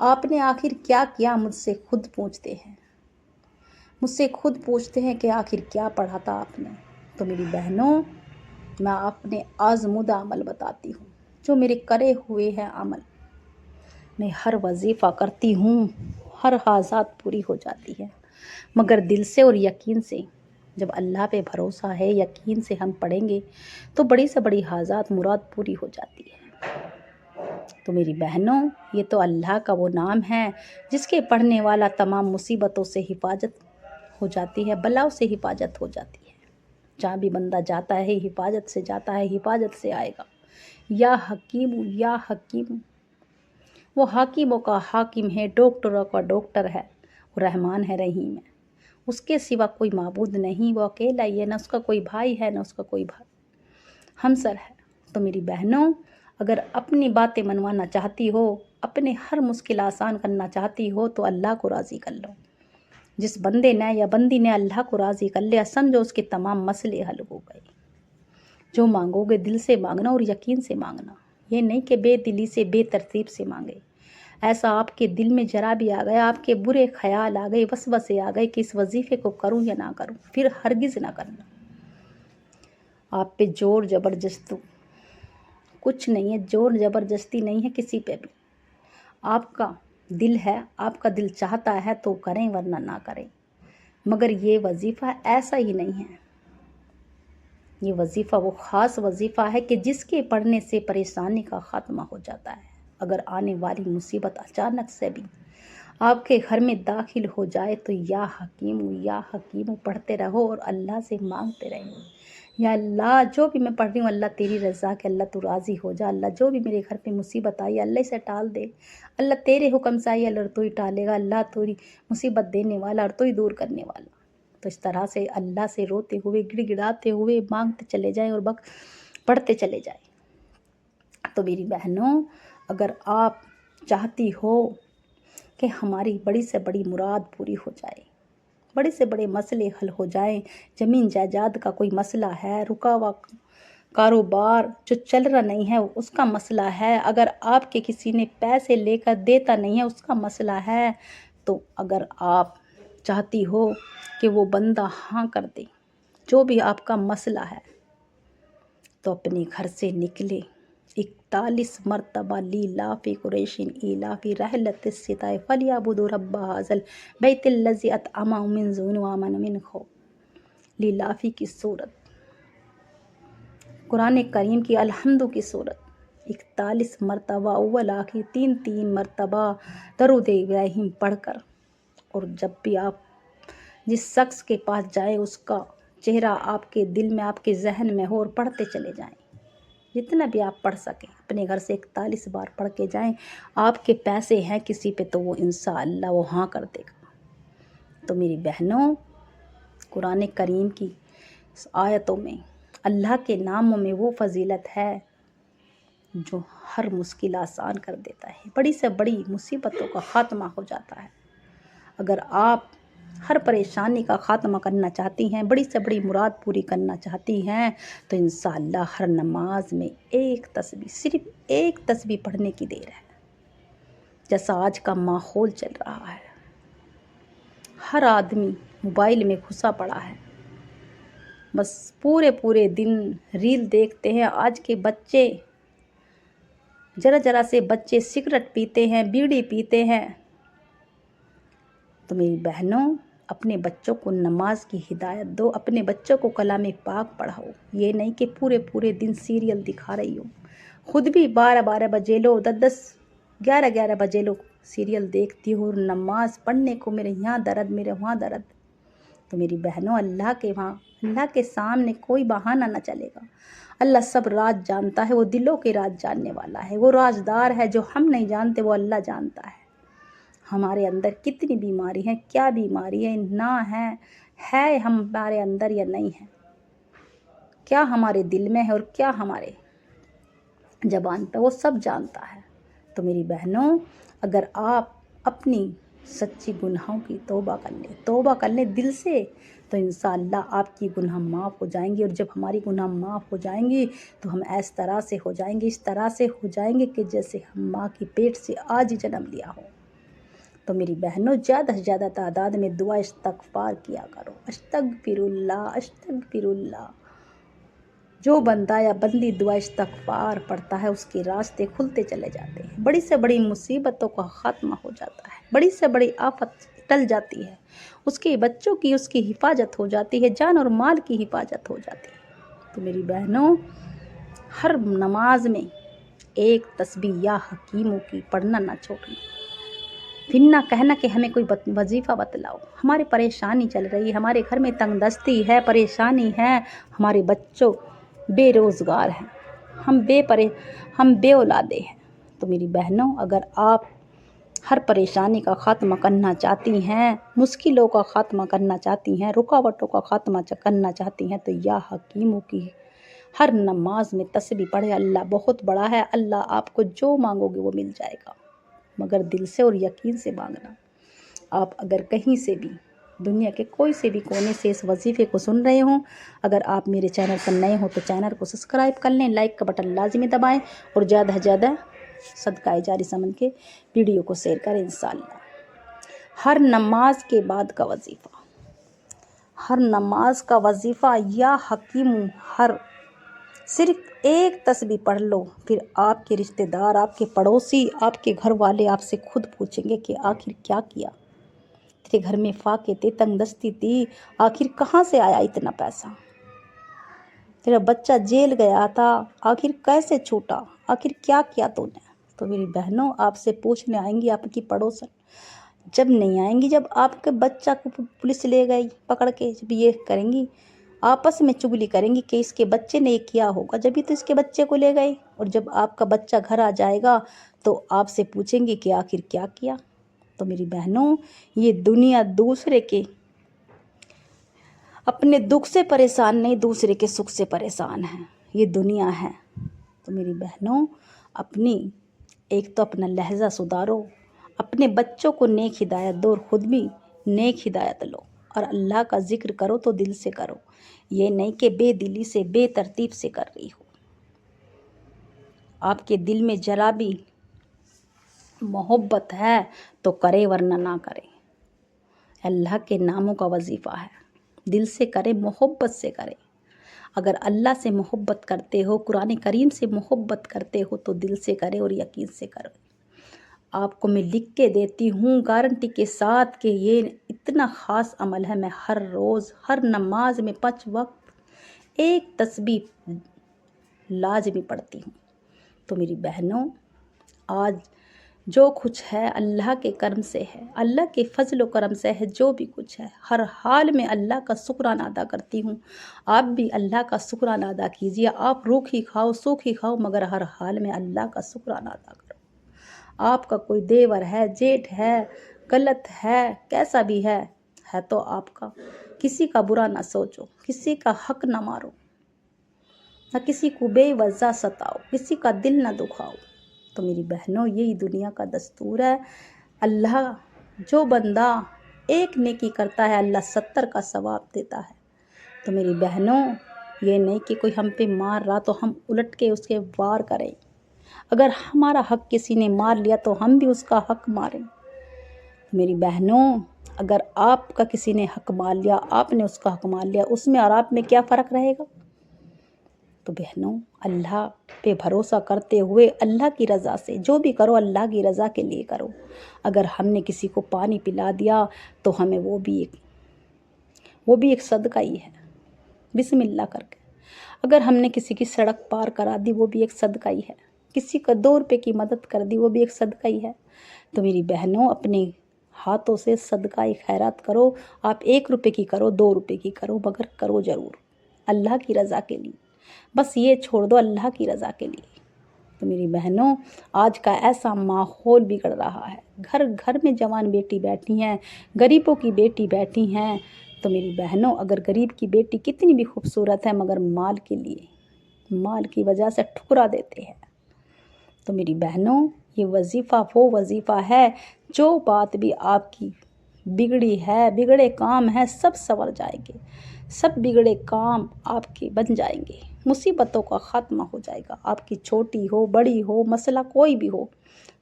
آپ نے آخر کیا کیا مجھ سے خود پوچھتے ہیں، مجھ سے خود پوچھتے ہیں کہ آخر کیا پڑھا تھا آپ نے۔ تو میری بہنوں، میں اپنے آزمودہ عمل بتاتی ہوں، جو میرے کرے ہوئے ہیں عمل۔ میں ہر وظیفہ کرتی ہوں، ہر حاجات پوری ہو جاتی ہے، مگر دل سے اور یقین سے۔ جب اللہ پہ بھروسہ ہے، یقین سے ہم پڑھیں گے تو بڑی سے بڑی حاجات مراد پوری ہو جاتی ہے۔ تو میری بہنوں، یہ تو اللہ کا وہ نام ہے جس کے پڑھنے والا تمام مصیبتوں سے حفاظت ہو جاتی ہے، بلاؤں سے حفاظت ہو جاتی ہے۔ جہاں بھی بندہ جاتا ہے حفاظت سے جاتا ہے، حفاظت سے آئے گا۔ یا حکیم، یا حکیم، وہ حاکموں کا حاکم ہے، ڈاکٹروں کا ڈاکٹر ہے، وہ رحمان ہے، رحیم ہے۔ اس کے سوا کوئی معبود نہیں، وہ اکیلا ہی ہے، نہ اس کا کوئی بھائی ہے، نہ اس کا کوئی ہمسر ہے۔ تو میری بہنوں، اگر اپنی باتیں منوانا چاہتی ہو، اپنے ہر مشکل آسان کرنا چاہتی ہو تو اللہ کو راضی کر لو۔ جس بندے نے یا بندی نے اللہ کو راضی کر لیا، سمجھو اس کے تمام مسئلے حل ہو گئے۔ جو مانگو گے دل سے مانگنا اور یقین سے مانگنا، یہ نہیں کہ بے دلی سے، بے ترتیب سے مانگے۔ ایسا آپ کے دل میں ذرا بھی آ گیا، آپ کے برے خیال آ گئے، وسوسے آ گئے کہ اس وظیفے کو کروں یا نہ کروں، پھر ہرگز نہ کرنا۔ آپ پہ زور زبردستی کچھ نہیں ہے، زور زبردستی نہیں ہے کسی پہ بھی۔ آپ کا دل ہے، آپ کا دل چاہتا ہے تو کریں، ورنہ نہ کریں۔ مگر یہ وظیفہ ایسا ہی نہیں ہے۔ یہ وظیفہ وہ خاص وظیفہ ہے کہ جس کے پڑھنے سے پریشانی کا خاتمہ ہو جاتا ہے۔ اگر آنے والی مصیبت اچانک سے بھی آپ کے گھر میں داخل ہو جائے تو یا حکیم پڑھتے رہو اور اللہ سے مانگتے رہو، یا اللہ جو بھی میں پڑھ رہی ہوں اللہ تیری رضا کے، اللہ تو راضی ہو جا، اللہ جو بھی میرے گھر پہ مصیبت آئی اللہ اسے ٹال دے، اللہ تیرے حکم سے آئی اللہ تو ہی ٹالے گا، اللہ تو ہی مصیبت دینے والا اور تو ہی دور کرنے والا۔ تو اس طرح سے اللہ سے روتے ہوئے، گڑ گڑاتے ہوئے مانگتے چلے جائیں اور پڑھتے چلے جائیں۔ تو میری بہنوں، اگر آپ چاہتی ہو کہ ہماری بڑی سے بڑی مراد پوری ہو جائے، بڑے سے بڑے مسئلے حل ہو جائیں، زمین جائیداد کا کوئی مسئلہ ہے، رکا ہوا کاروبار جو چل رہا نہیں ہے اس کا مسئلہ ہے، اگر آپ کے کسی نے پیسے لے کر دیتا نہیں ہے اس کا مسئلہ ہے، تو اگر آپ چاہتی ہو کہ وہ بندہ ہاں کر دے جو بھی آپ کا مسئلہ ہے، تو اپنے گھر سے نکلے 41 مرتبہ لیلاف قریشin ایلاف رحلت الشتاء فلیعبدوا رب ھذا البیت الذی اطعمهم من جوع وآمنهم من خوف۔ لیلافی کی صورت، قرآن کریم کی الحمد کی صورت 41 مرتبہ اول آخر 3 مرتبہ درود ابراہیم پڑھ کر، اور جب بھی آپ جس شخص کے پاس جائیں اس کا چہرہ آپ کے دل میں، آپ کے ذہن میں ہو، اور پڑھتے چلے جائیں، جتنا بھی آپ پڑھ سکیں اپنے گھر سے 41 بار پڑھ کے جائیں۔ آپ کے پیسے ہیں کسی پہ تو وہ انشاءاللہ وہ ہاں کر دے گا۔ تو میری بہنوں، قرآن کریم کی آیتوں میں اللہ کے ناموں میں وہ فضیلت ہے جو ہر مشکل آسان کر دیتا ہے، بڑی سے بڑی مصیبتوں کا خاتمہ ہو جاتا ہے۔ اگر آپ ہر پریشانی کا خاتمہ کرنا چاہتی ہیں، بڑی سے بڑی مراد پوری کرنا چاہتی ہیں، تو انشاءاللہ ہر نماز میں ایک تسبیح، صرف ایک تسبیح پڑھنے کی دیر ہے۔ جیسا آج کا ماحول چل رہا ہے، ہر آدمی موبائل میں گھسا پڑا ہے، بس پورے دن ریل دیکھتے ہیں۔ آج کے بچے، ذرا سے بچے سگریٹ پیتے ہیں، بیڑی پیتے ہیں۔ تو میری بہنوں، اپنے بچوں کو نماز کی ہدایت دو، اپنے بچوں کو کلام پاک پڑھاؤ۔ یہ نہیں کہ پورے دن سیریل دکھا رہی ہو، خود بھی 12 بجے لو، 10 11 بجے لو سیریل دیکھتی ہو، اور نماز پڑھنے کو میرے یہاں درد، میرے وہاں درد۔ تو میری بہنوں، اللہ کے سامنے کوئی بہانہ نہ چلے گا۔ اللہ سب راز جانتا ہے، وہ دلوں کے راز جاننے والا ہے، وہ رازدار ہے، جو ہم نہیں جانتے وہ اللہ جانتا ہے۔ ہمارے اندر کتنی بیماری ہیں، کیا بیماری ہے نہ ہے ہمارے اندر یا نہیں ہے، کیا ہمارے دل میں ہے اور کیا ہمارے زبان پہ، وہ سب جانتا ہے۔ تو میری بہنوں، اگر آپ اپنی سچی گناہوں کی توبہ کر لیں دل سے، تو انشاءاللہ آپ کی گناہ معاف ہو جائیں گی، اور جب ہماری گناہ معاف ہو جائیں گی تو ہم اس طرح سے ہو جائیں گے کہ جیسے ہم ماں کی پیٹ سے آج ہی جنم لیا ہو۔ تو میری بہنوں زیادہ سے زیادہ تعداد میں دعا استغفار کیا کرو. استغفر اللہ، استغفر اللہ. جو بندہ یا بندی دعا استغفار پڑھتا ہے اس کے راستے کھلتے چلے جاتے ہیں. بڑی سے بڑی مصیبتوں کا خاتمہ ہو جاتا ہے. بڑی سے بڑی آفت ٹل جاتی ہے. اس کے بچوں کی اس کی حفاظت ہو جاتی ہے. جان اور مال کی حفاظت ہو جاتی ہے. تو میری بہنوں، ہر نماز میں ایک تسبیح یا حکیموں کی پڑھنا نہ چھوڑنا. پھر نہ کہنا کہ ہمیں کوئی وظیفہ بتلاؤ. ہماری پریشانی چل رہی ہے، ہمارے گھر میں تنگ دستی ہے، پریشانی ہے، ہمارے بچوں بے روزگار ہیں، ہم بے اولادے ہیں. تو میری بہنوں، اگر آپ ہر پریشانی کا خاتمہ کرنا چاہتی ہیں، مشکلوں کا خاتمہ کرنا چاہتی ہیں، رکاوٹوں کا خاتمہ کرنا چاہتی ہیں، تو یا حکیموں کی ہر نماز میں تسبیح پڑھے. اللہ بہت بڑا ہے. اللہ آپ کو جو مانگو گے وہ مل جائے گا، مگر دل سے اور یقین سے مانگنا. آپ اگر کہیں سے بھی دنیا کے کوئی سے بھی کونے سے اس وظیفے کو سن رہے ہوں، اگر آپ میرے چینل پر نئے ہوں تو چینل کو سبسکرائب کر لیں، لائک کا بٹن لازمی دبائیں اور زیادہ سے زیادہ صدقہ جاری سمجھ کے ویڈیو کو شیئر کریں انشاءاللہ. ہر نماز کے بعد کا وظیفہ، ہر نماز کا وظیفہ یا حکیم، صرف ایک تسبیح پڑھ لو. پھر آپ کے رشتہ دار، آپ کے پڑوسی، آپ کے گھر والے آپ سے خود پوچھیں گے کہ آخر کیا کیا؟ تیرے گھر میں فاقے تھے، تنگ دستی تھی، آخر کہاں سے آیا اتنا پیسہ؟ تیرا بچہ جیل گیا تھا، آخر کیسے چھوٹا؟ آخر کیا کیا تو نے؟ تو میری بہنوں، آپ سے پوچھنے آئیں گی آپ کی پڑوسن. جب نہیں آئیں گی، جب آپ کے بچہ کو پولیس لے گئی پکڑ کے، جب یہ کریں گی آپس میں چگلی کریں گی کہ اس کے بچے نے یہ کیا ہوگا، جبھی تو اس کے بچے کو لے گئے. اور جب آپ کا بچہ گھر آ جائے گا تو آپ سے پوچھیں گے کہ آخر کیا کیا؟ تو میری بہنوں، یہ دنیا دوسرے کے اپنے دکھ سے پریشان نہیں، دوسرے کے سکھ سے پریشان ہے. یہ دنیا ہے. تو میری بہنوں، ایک تو اپنا لہجہ سدھارو، اپنے بچوں کو نیک ہدایت دو اور خود بھی نیک ہدایت لو. اور اللہ کا ذکر کرو تو دل سے کرو، یہ نہیں کہ بے دلی سے، بے ترتیب سے کر رہی ہو. آپ کے دل میں ذرا بھی محبت ہے تو کرے، ورنہ نہ کرے. اللہ کے ناموں کا وظیفہ ہے، دل سے کرے، محبت سے کرے. اگر اللہ سے محبت کرتے ہو، قرآن کریم سے محبت کرتے ہو تو دل سے کرے اور یقین سے کرو. آپ کو میں لکھ کے دیتی ہوں گارنٹی کے ساتھ کہ یہ اتنا خاص عمل ہے. میں ہر روز ہر نماز میں 5 وقت ایک تسبیح لازمی پڑھتی ہوں. تو میری بہنوں، آج جو کچھ ہے اللہ کے کرم سے ہے، اللہ کے فضل و کرم سے ہے. جو بھی کچھ ہے ہر حال میں اللہ کا شکرانہ ادا کرتی ہوں. آپ بھی اللہ کا شکرانہ ادا کیجیے. آپ روکھی کھاؤ، سوکھی کھاؤ، مگر ہر حال میں اللہ کا شکرانہ ادا کرو. آپ کا کوئی دیور ہے، جیٹھ ہے، غلط ہے، کیسا بھی ہے تو آپ کا. کسی کا برا نہ سوچو، کسی کا حق نہ مارو، نہ کسی کو بے وجہ ستاؤ، کسی کا دل نہ دکھاؤ. تو میری بہنوں، یہی دنیا کا دستور ہے. اللہ جو بندہ ایک نیکی کرتا ہے اللہ 70 کا ثواب دیتا ہے. تو میری بہنوں، یہ نہیں کہ کوئی ہم پہ مار رہا تو ہم الٹ کے اس کے وار کریں. اگر ہمارا حق کسی نے مار لیا تو ہم بھی اس کا حق ماریں. میری بہنوں، اگر آپ کا کسی نے حق مار لیا، آپ نے اس کا حق مار لیا، اس میں اور آپ میں کیا فرق رہے گا؟ تو بہنوں، اللہ پہ بھروسہ کرتے ہوئے اللہ کی رضا سے جو بھی کرو اللہ کی رضا کے لیے کرو. اگر ہم نے کسی کو پانی پلا دیا تو ہمیں وہ بھی ایک صدقہ ہی ہے، بسم اللہ کر کے. اگر ہم نے کسی کی سڑک پار کرا دی وہ بھی ایک صدقہ ہی ہے. کسی کا 2 روپے کی مدد کر دی وہ بھی ایک صدقہ ہی ہے. تو میری بہنوں، اپنے ہاتھوں سے صدقہ خیرات کرو. آپ 1 روپے کی کرو، 2 روپے کی کرو، مگر کرو ضرور اللہ کی رضا کے لیے. بس یہ چھوڑ دو اللہ کی رضا کے لیے. تو میری بہنوں، آج کا ایسا ماحول بگڑ رہا ہے. گھر گھر میں جوان بیٹی بیٹھی ہیں، غریبوں کی بیٹی بیٹھی ہیں. تو میری بہنوں، اگر غریب کی بیٹی کتنی بھی خوبصورت ہے مگر مال کے لیے، مال کی وجہ سے ٹھکرا دیتے ہیں. تو میری بہنوں، یہ وظیفہ وہ وظیفہ ہے جو بات بھی آپ کی بگڑی ہے، بگڑے کام ہیں، سب سنور جائیں گے. سب بگڑے کام آپ کے بن جائیں گے. مصیبتوں کا خاتمہ ہو جائے گا. آپ کی چھوٹی ہو، بڑی ہو، مسئلہ کوئی بھی ہو،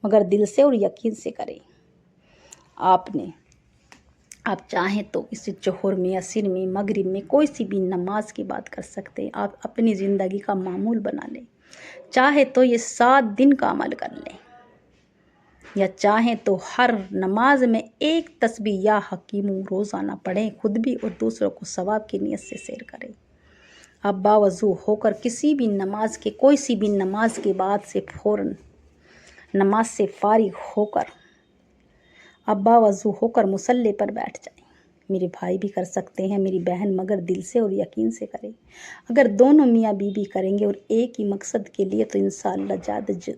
مگر دل سے اور یقین سے کریں. آپ چاہیں تو اسے ظہر میں، عصر میں، مغرب میں کوئی سی بھی نماز کی بات کر سکتے ہیں۔ آپ اپنی زندگی کا معمول بنا لیں، چاہے تو یہ 7 دن کا عمل کر لیں، یا چاہیں تو ہر نماز میں ایک تسبیح یا حکیم روزانہ پڑھیں، خود بھی اور دوسروں کو ثواب کی نیت سے سیر کریں۔ آپ باوضو ہو کر کسی بھی نماز کے کوئی سی بھی نماز کے بعد سے فوراً نماز سے فارغ ہو کر آپ باوضو ہو کر مصلی پر بیٹھ جائیں۔ میرے بھائی بھی کر سکتے ہیں، میری بہن، مگر دل سے اور یقین سے کریں۔ اگر دونوں میاں بیوی کریں گے اور ایک ہی مقصد کے لیے تو انشاءاللہ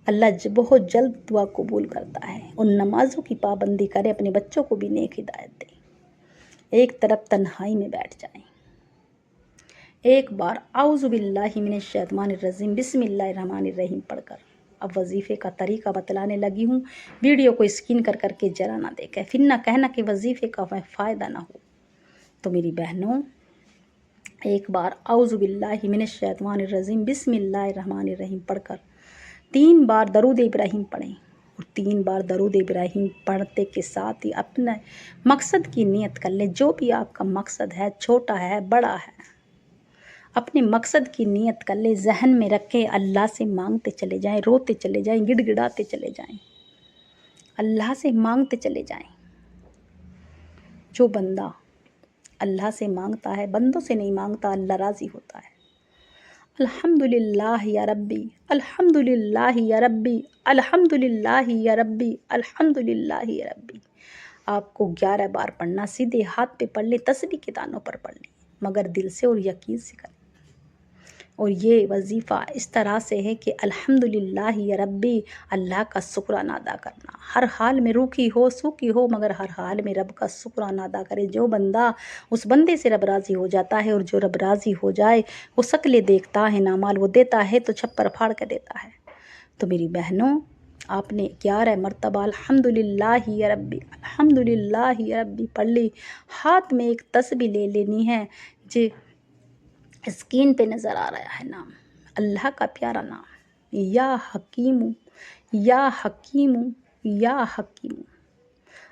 اللہ بہت جلد دعا قبول کرتا ہے۔ ان نمازوں کی پابندی کریں، اپنے بچوں کو بھی نیک ہدایت دیں۔ ایک طرف تنہائی میں بیٹھ جائیں، ایک بار اعوذ باللہ من الشیطان الرجیم بسم اللہ الرحمن الرحیم پڑھ کر اب وظیفے کا طریقہ بتلانے لگی ہوں۔ ویڈیو کو اسکرین کر کے ذرا نہ دیکھیں، پھر نہ کہنا کہ وظیفے کا فائدہ نہ ہو۔ تو میری بہنوں، ایک بار اعوذ باللہ من الشیطان الرجیم بسم اللہ الرحمن الرحیم پڑھ کر 3 بار درود ابراہیم پڑھیں، اور 3 بار درود ابراہیم پڑھتے کے ساتھ ہی اپنے مقصد کی نیت کر لیں۔ جو بھی آپ کا مقصد ہے، چھوٹا ہے، بڑا ہے، اپنے مقصد کی نیت کر لیں، ذہن میں رکھیں، اللہ سے مانگتے چلے جائیں، روتے چلے جائیں، گڑ گڑاتے چلے جائیں، اللہ سے مانگتے چلے جائیں۔ جو بندہ اللہ سے مانگتا ہے، بندوں سے نہیں مانگتا، اللہ راضی ہوتا ہے۔ الحمدللہ یا ربی، الحمدللہ یا ربی، الحمدللہ یا ربی، الحمدللہ یا ربی۔ آپ کو 11 بار پڑھنا، سیدھے ہاتھ پہ پڑھ لیں، تسبیح کے دانوں پر پڑھ لیں، مگر دل سے اور یقین سے کریں۔ اور یہ وظیفہ اس طرح سے ہے کہ الحمدللہ یا ربی، اللہ کا شکرانہ ادا کرنا، ہر حال میں روکھی ہو سوکھی ہو، مگر ہر حال میں رب کا شکرانہ ادا کرے۔ جو بندہ اس بندے سے رب راضی ہو جاتا ہے، اور جو رب راضی ہو جائے وہ شکلیں دیکھتا ہے، نامال وہ دیتا ہے تو چھپر پھاڑ کے دیتا ہے۔ تو میری بہنوں، آپ نے 11 مرتبہ الحمدللہ یا ربی، الحمدللہ یا ربی پڑھ لی۔ ہاتھ میں ایک تسبیح لے لینی ہے، جو اسکرین پہ نظر آ رہا ہے نام، اللہ کا پیارا نام، یا حکیم، یا حکیم، یا حکیم۔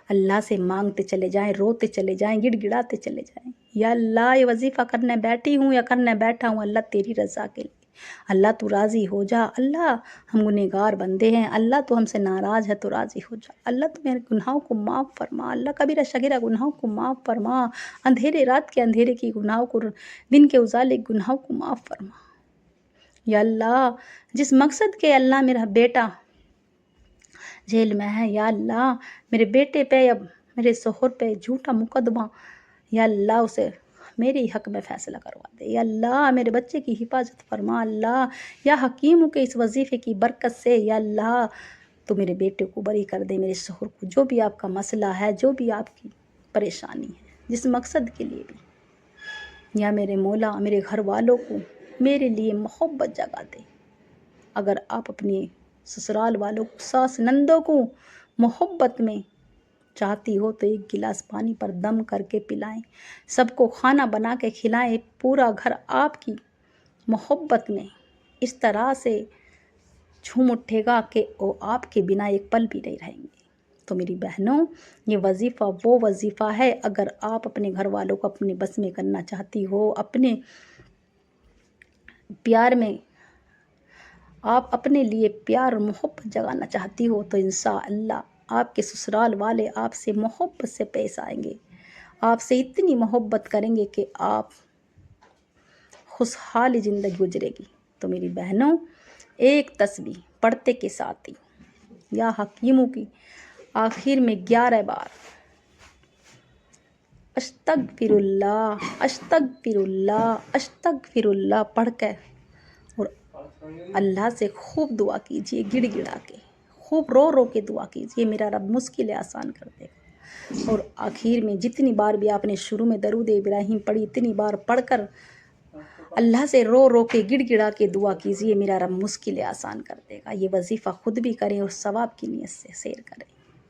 اللہ سے مانگتے چلے جائیں، روتے چلے جائیں، گڑ گڑاتے چلے جائیں۔ یا اللہ، یہ وظیفہ کرنے بیٹھی ہوں یا کرنے بیٹھا ہوں، اللہ تیری رضا کے لیے، اللہ تو راضی ہو جا۔ اللہ، ہم گنہگار بندے ہیں، اللہ تو ہم سے ناراض ہے تو راضی ہو جا۔ اللہ تو میرے گناہوں کو معاف فرما، اللہ کبیرہ صغیرہ گناہوں کو معاف فرما، اندھیرے رات کے اندھیرے کی گناہوں کو، دن کے اجالے گناہوں کو معاف فرما۔ یا اللہ، جس مقصد کے اللہ میرا بیٹا جیل میں ہے، یا اللہ میرے بیٹے پہ یا میرے شوہر پہ جھوٹا مقدمہ، یا اللہ اسے میرے حق میں فیصلہ کروا دے۔ یا اللہ میرے بچے کی حفاظت فرما۔ اللہ، یا حکیم کے اس وظیفے کی برکت سے، یا اللہ تو میرے بیٹے کو بری کر دے، میرے شوہر کو، جو بھی آپ کا مسئلہ ہے، جو بھی آپ کی پریشانی ہے، جس مقصد کے لیے بھی، یا میرے مولا میرے گھر والوں کو میرے لیے محبت جگا دے۔ اگر آپ اپنی سسرال والوں کو، ساس نندوں کو محبت میں چاہتی ہو تو ایک گلاس پانی پر دم کر کے پلائیں، سب کو کھانا بنا کے کھلائیں، پورا گھر آپ کی محبت میں اس طرح سے جھوم اٹھے گا کہ وہ آپ کے بنا ایک پل بھی نہیں رہیں گے۔ تو میری بہنوں، یہ وظیفہ وہ وظیفہ ہے، اگر آپ اپنے گھر والوں کو اپنے بس میں کرنا چاہتی ہو، اپنے پیار میں آپ اپنے لیے پیار اور محبت جگانا چاہتی ہو، تو انشاءاللہ آپ کے سسرال والے آپ سے محبت سے پیش آئیں گے، آپ سے اتنی محبت کریں گے کہ آپ خوشحال زندگی گزرے گی۔ تو میری بہنوں، ایک تسبیح پڑھتے کے ساتھ ہی یا حکیموں کی آخر میں 11 بار استغفر اللہ، استغفر اللہ، استغفر اللہ پڑھ کے اور اللہ سے خوب دعا کیجئے، گڑ گڑا کے، خوب رو رو کے دعا کیجئے، میرا رب مشکلیں آسان کر دے گا۔ اور آخر میں جتنی بار بھی آپ نے شروع میں درود ابراہیم پڑھی، اتنی بار پڑھ کر اللہ سے رو رو کے، گڑ گڑا کے دعا کیجئے، میرا رب مشکلیں آسان کر دے گا۔ یہ وظیفہ خود بھی کریں اور ثواب کی نیت سے سیر کریں۔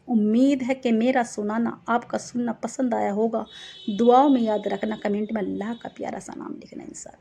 امید ہے کہ میرا سنانا آپ کا سننا پسند آیا ہوگا۔ دعاؤں میں یاد رکھنا، کمنٹ میں اللہ کا پیارا سا نام لکھنا انشاءاللہ۔